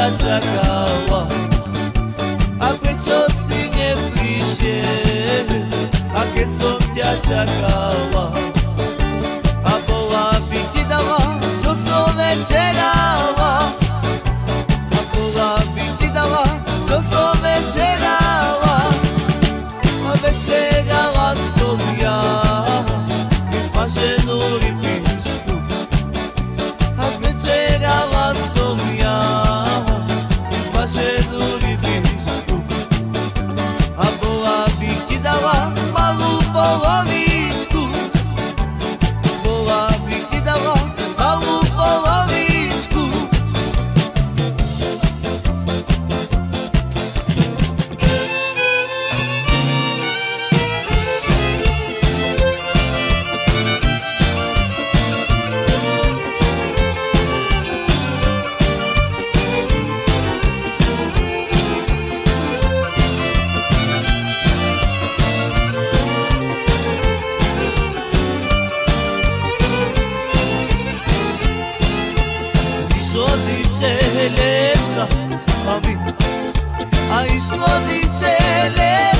cię czekała, a kiedy si nie przyjdzie, a kiedy cię czekała, a była by dała, co sobie czekała, a była by dała, co sobie czekała, a czekała sobie, i smażoną rybiczku, a czekała sobie, i smażoną rybiczku, a była by dała małą połowiczku, była by dała małą połowiczku. Lesa, mami, ay, słodnicze lesa.